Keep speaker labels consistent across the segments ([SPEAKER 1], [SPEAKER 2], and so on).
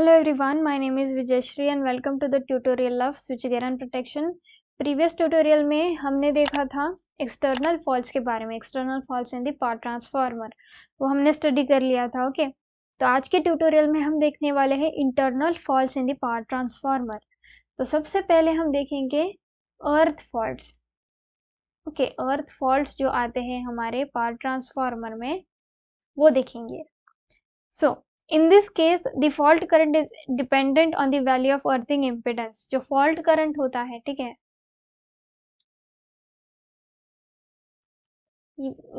[SPEAKER 1] Hello everyone, my name is Vijayshri and welcome to the tutorial of switchgear and protection. Previous tutorial में हमने देखा था external faults के बारे में, external faults in the power transformer, वो हमने स्टडी कर लिया था. ओके, तो आज के ट्यूटोरियल में हम देखने वाले हैं internal faults in the power transformer. तो सबसे पहले हम देखेंगे अर्थ फॉल्ट्स. ओके, अर्थ फॉल्ट्स जो आते हैं हमारे पावर ट्रांसफार्मर में वो देखेंगे. सो in this case the fault current is dependent on the value of earthing impedance. जो fault current होता है, ठीक है,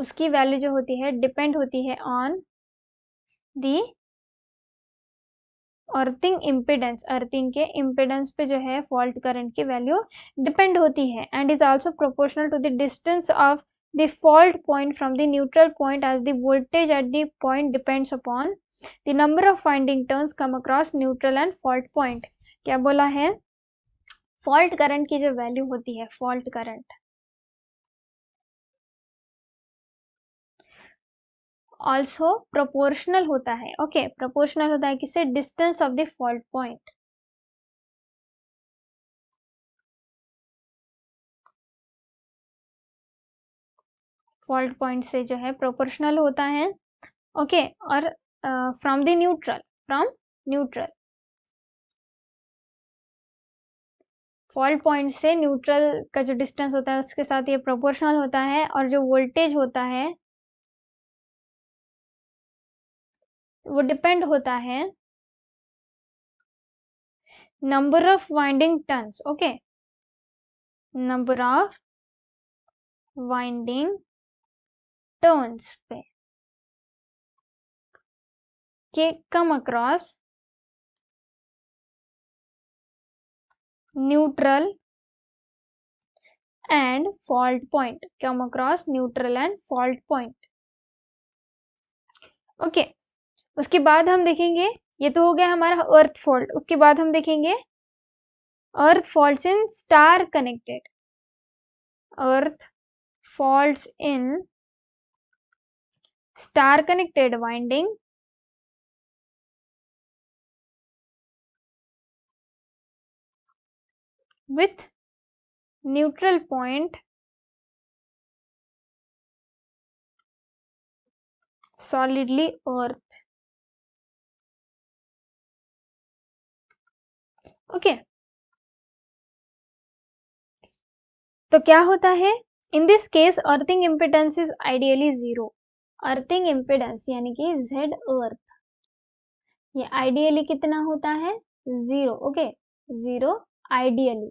[SPEAKER 1] उसकी वैल्यू जो होती है डिपेंड होती है on the earthing impedance. Earthing के इम्पिडेंस पे जो है फॉल्ट करंट की वैल्यू डिपेंड होती है and is also proportional to the distance of the fault point from the neutral point as the voltage at the point depends upon the number of winding turns come across neutral and fault point. क्या बोला है? Fault current की जो value होती है, fault current also proportional होता है. Okay, proportional होता है किससे? Distance of the fault point. Fault point से जो है प्रोपोर्शनल होता है. ओके, और from the neutral, from neutral, fault point से न्यूट्रल का जो डिस्टेंस होता है उसके साथ ये प्रोपोर्शनल होता है. और जो वोल्टेज होता है वो डिपेंड होता है number of winding turns. Okay, number of winding turns पे के come across neutral and fault point, come across neutral and fault point. Okay, उसके बाद हम देखेंगे, ये तो हो गया हमारा अर्थ फॉल्ट. उसके बाद हम देखेंगे earth faults in star connected. Earth faults in star connected winding with neutral point solidly earth. Okay, तो क्या होता है in this case? Earthing impedance is ideally zero. Earthing impedance यानी कि जेड अर्थ, ये आइडियली कितना होता है? Zero. Okay, zero ideally,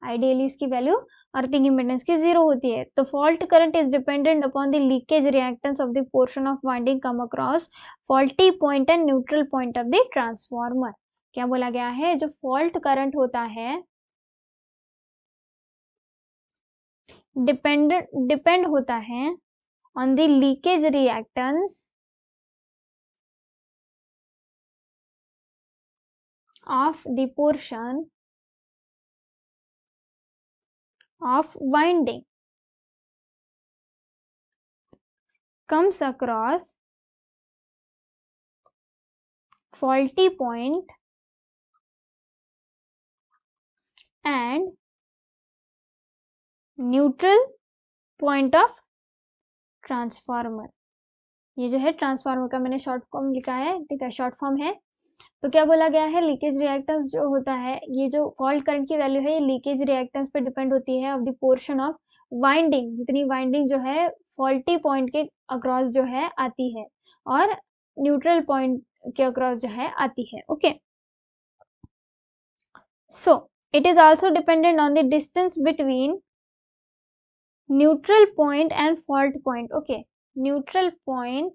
[SPEAKER 1] ideally इसकी वैल्यू अर्थिंग इम्पिडेंस की जीरो होती है. तो fault current is dependent upon the leakage reactance of the portion of winding come across faulty point and neutral point of the transformer. क्या बोला गया है? जो फॉल्ट करंट होता है डिपेंड होता है on the leakage reactance of the portion of winding comes across faulty point and neutral point of transformer. ये जो है ट्रांसफार्मर का मैंने शॉर्ट फॉर्म लिखा है, ठीक है, शॉर्ट फॉर्म है. तो क्या बोला गया है? लीकेज रिएक्टेंस जो होता है, ये जो फॉल्ट करंट की वैल्यू है ये लीकेज रिएक्टेंस पे डिपेंड होती है of the portion of winding, जितनी वाइंडिंग जो है फॉल्टी पॉइंट के अक्रॉस जो है आती है और न्यूट्रल पॉइंट के अक्रॉस जो है आती है. Okay, so it is also dependent on the distance between neutral point and fault point. Okay, neutral point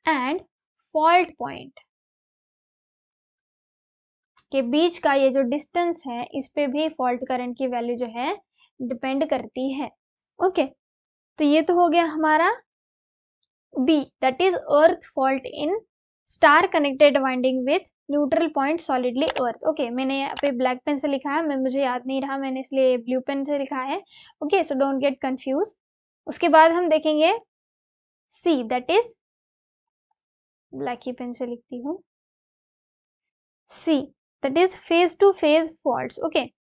[SPEAKER 1] and fault point के बीच का ये जो डिस्टेंस है इस पे भी फॉल्ट करंट की वैल्यू जो है डिपेंड करती है. ओके, तो ये तो हो गया हमारा B, that is earth fault in star connected winding with neutral point solidly earth. Okay, मैंने यहाँ पे ब्लैक पेन से लिखा है, मुझे याद नहीं रहा, मैंने इसलिए ब्लू पेन से लिखा है. Okay, so don't get confuse. उसके बाद हम देखेंगे सी, दैट इज ब्लैक की पेन से लिखती हूँ, C, that is phase to phase faults. Okay,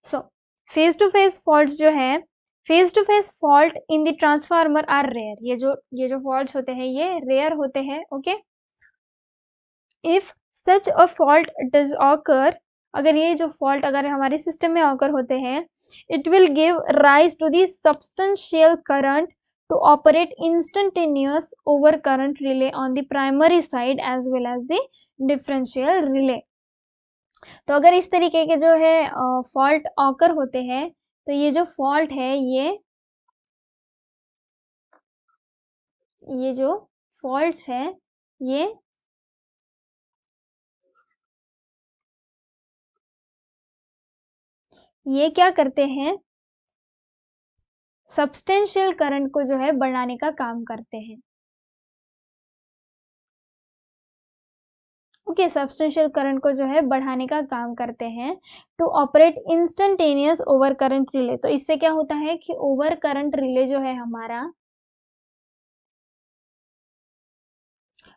[SPEAKER 1] so phase to phase faults जो है, phase to phase fault in the transformer are rare. ये जो faults होते हैं ये rare होते हैं. Okay, if such a fault does occur, अगर ये जो fault अगर हमारे system में occur होते हैं, it will give rise to the substantial current to operate instantaneous overcurrent relay on the primary side as well as the differential relay. तो अगर इस तरीके के जो है फॉल्ट ऑकर होते हैं, तो ये जो फॉल्ट है ये जो फॉल्ट्स है ये क्या करते हैं, सब्सटेंशियल करंट को जो है बढ़ाने का काम करते हैं. ओके, सब्सटेंशियल करंट को जो है बढ़ाने का काम करते हैं to operate instantaneous over current relay. तो इससे क्या होता है कि ओवर करंट रिले जो है हमारा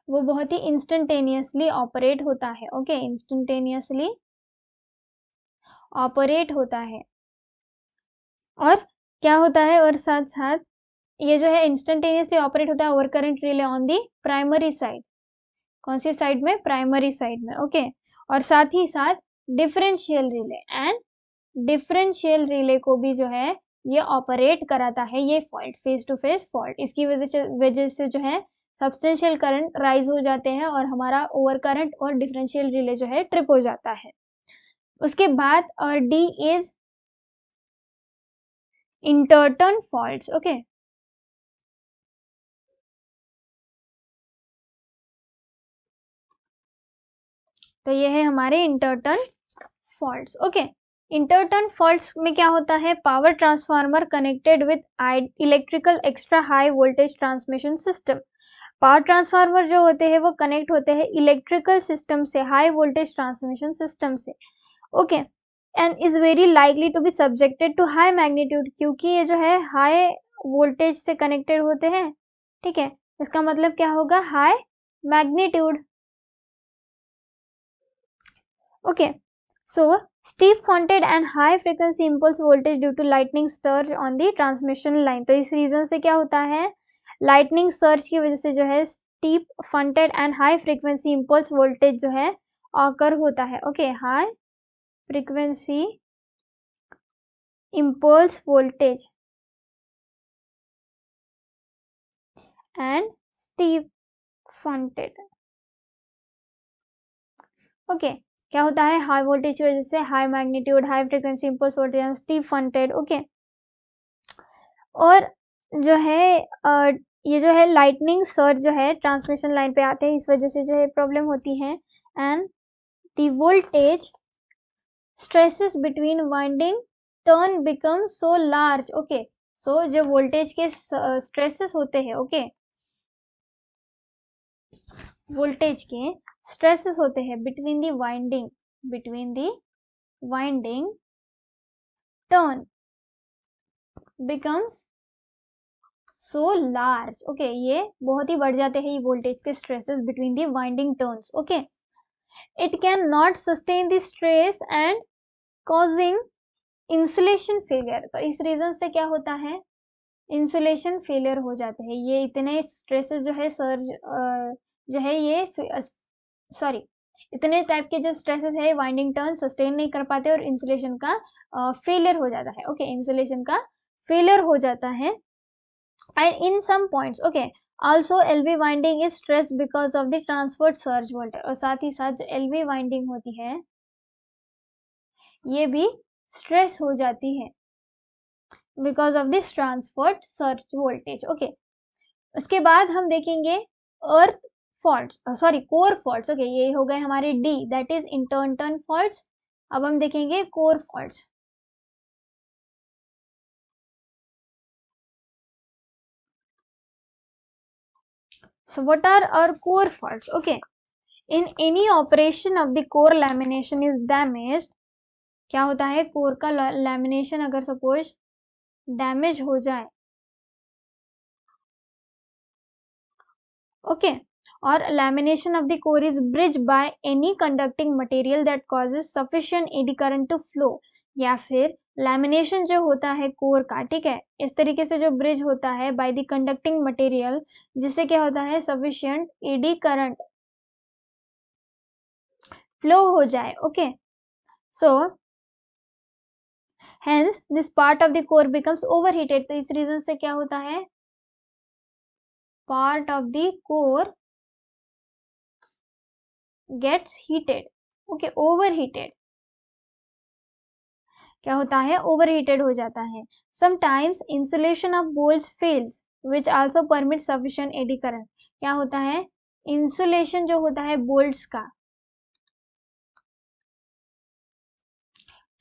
[SPEAKER 1] वो बहुत ही इंस्टेंटेनियसली ऑपरेट होता है. ओके, इंस्टेंटेनियसली ऑपरेट होता है. और क्या होता है, और साथ साथ ये जो है इंस्टेंटेनियसली ऑपरेट होता है over current relay on the primary side. कौन सी साइड में, प्राइमरी साइड में. ओके, और साथ ही साथ differential relay, and differential relay को भी जो है ये ऑपरेट कराता है ये fault, phase to phase fault. इसकी वजह से जो है सब्सटेंशियल करंट राइज हो जाते हैं और हमारा ओवर करंट और डिफरेंशियल रिले जो है ट्रिप हो जाता है. उसके बाद और D is interturn faults. Okay, तो ये है हमारे interturn faults. Okay, interturn faults में क्या होता है, power transformer connected with electrical extra high voltage transmission system. Power transformer जो होते हैं वो कनेक्ट होते हैं इलेक्ट्रिकल सिस्टम से, हाई वोल्टेज ट्रांसमिशन सिस्टम से. Okay, and is very likely to B subjected to high magnitude, क्योंकि ये जो है हाई वोल्टेज से कनेक्टेड होते हैं. ठीक है, इसका मतलब क्या होगा, high magnitude. Okay, so steep fronted and high frequency impulse voltage due to lightning surge on the transmission line. तो इस रीजन से क्या होता है, lightning surge की वजह से जो है steep fronted and high frequency impulse voltage जो है occur होता है. Okay, high frequency impulse voltage and steep fronted. Okay, क्या होता है, हाई वोल्टेज की वजह से high magnitude, high frequency impulse voltage and steep fronted. Okay, और जो है ये जो है लाइटनिंग सर्ज जो है ट्रांसमिशन लाइन पे आते हैं, इस वजह से जो है प्रॉब्लम होती है. And the voltage stresses between winding turn become so large. Okay, so जो वोल्टेज के स्ट्रेसेस होते हैं, ओके, वोल्टेज के स्ट्रेसेस होते हैं between the winding turn becomes so large. Okay, ये बहुत ही बढ़ जाते हैं ये वोल्टेज के stresses between the winding turns. Okay, it can not sustain the stress and causing insulation failure. तो इस रीजन से क्या होता है, इंसुलेशन फेलियर हो जाते हैं. ये इतने स्ट्रेसेस जो है सर्ज जो है ये सॉरी इतने टाइप के जो स्ट्रेसेस है वाइंडिंग टर्न सस्टेन नहीं कर पाते और इंसुलेशन का फेलियर हो जाता है. ओके, इंसुलेशन का फेलियर हो जाता है. And in some points, okay, also LV winding is stress because of the transferred surge voltage. और साथ ही साथ जो LV वाइंडिंग होती है ये भी स्ट्रेस हो जाती है because of this transferred surge voltage. Okay, उसके बाद हम देखेंगे earth faults, sorry core faults. Okay, ये हो गए हमारे D, that is interturn faults. अब हम देखेंगे core faults. So what are our core faults? Okay, in any operation of the core lamination is damaged. क्या होता है, कोर का लैमिनेशन अगर सपोज डैमेज हो जाए, ओके, और lamination of the core is bridge by any conducting material that causes sufficient eddy current to flow, या फिर लैमिनेशन जो होता है कोर का, ठीक है, इस तरीके से जो ब्रिज होता है बाय द कंडक्टिंग मटेरियल, जिससे क्या होता है सफिशिएंट एडी करंट फ्लो हो जाए, okay. So hence this part of the core becomes overheated, तो इस रीजन से क्या होता है, part of the core gets heated, okay, overheated, क्या होता है ओवरहीटेड हो जाता है। Sometimes insulation of bolts fails which also permit sufficient eddy current, क्या होता है इंसुलेशन जो होता है बोल्ट्स का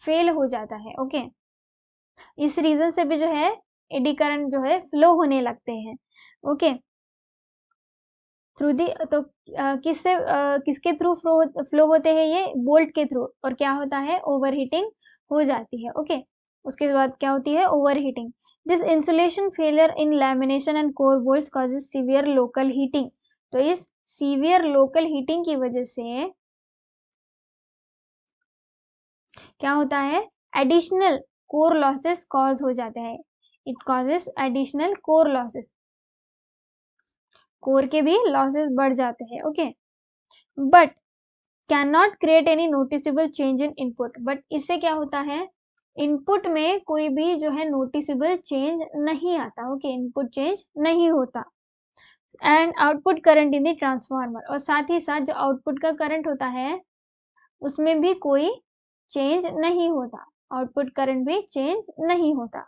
[SPEAKER 1] फेल हो जाता है, ओके, इस रीजन से भी जो है एडी करंट जो है फ्लो होने लगते हैं, ओके, थ्रू दी, तो किससे किसके थ्रू फ्लो होते हैं ये बोल्ट के थ्रू, और क्या होता है ओवरहीटिंग हो जाती है, ओके, उसके बाद क्या होती है overheating. This insulation failure in lamination and core bolts causes severe local heating, तो इस सीवियर लोकल हीटिंग की वजह से क्या होता है एडिशनल कोर लॉसेस कॉज हो जाते हैं, it causes additional core losses, core के भी लॉसेस बढ़ जाते हैं, okay, but can not create any noticeable change in input, but इससे क्या होता है इनपुट में कोई भी जो है नोटिसेबल चेंज नहीं आता, ओके, इनपुट चेंज नहीं होता, and output current in the transformer, और साथ ही साथ जो आउटपुट का करंट होता है उसमें भी कोई चेंज नहीं होता, आउटपुट करंट भी चेंज नहीं होता।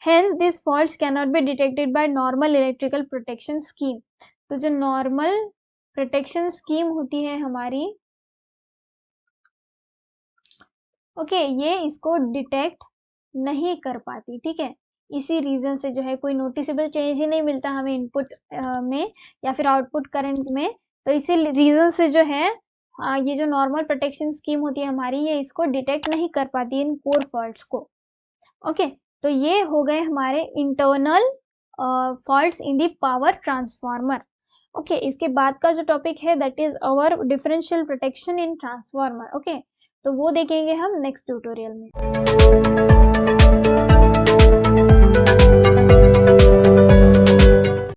[SPEAKER 1] Hence this faults can not be detected by normal electrical protection scheme, तो जो नॉर्मल प्रोटेक्शन स्कीम होती है हमारी, ओके, ये इसको डिटेक्ट नहीं कर पाती, ठीक है, इसी रीजन से जो है कोई नोटिसेबल चेंज ही नहीं मिलता हमें इनपुट में या फिर आउटपुट करंट में, तो इसी रीजन से जो है ये जो नॉर्मल प्रोटेक्शन स्कीम होती है हमारी, ये इसको डिटेक्ट नहीं कर पाती इन कोर फॉल्ट्स को, ओके, तो ये हो गए हमारे internal faults in the power transformer, okay, इसके बाद का जो टॉपिक है that is our differential protection in transformer, okay, तो वो देखेंगे हम नेक्स्ट ट्यूटोरियल में।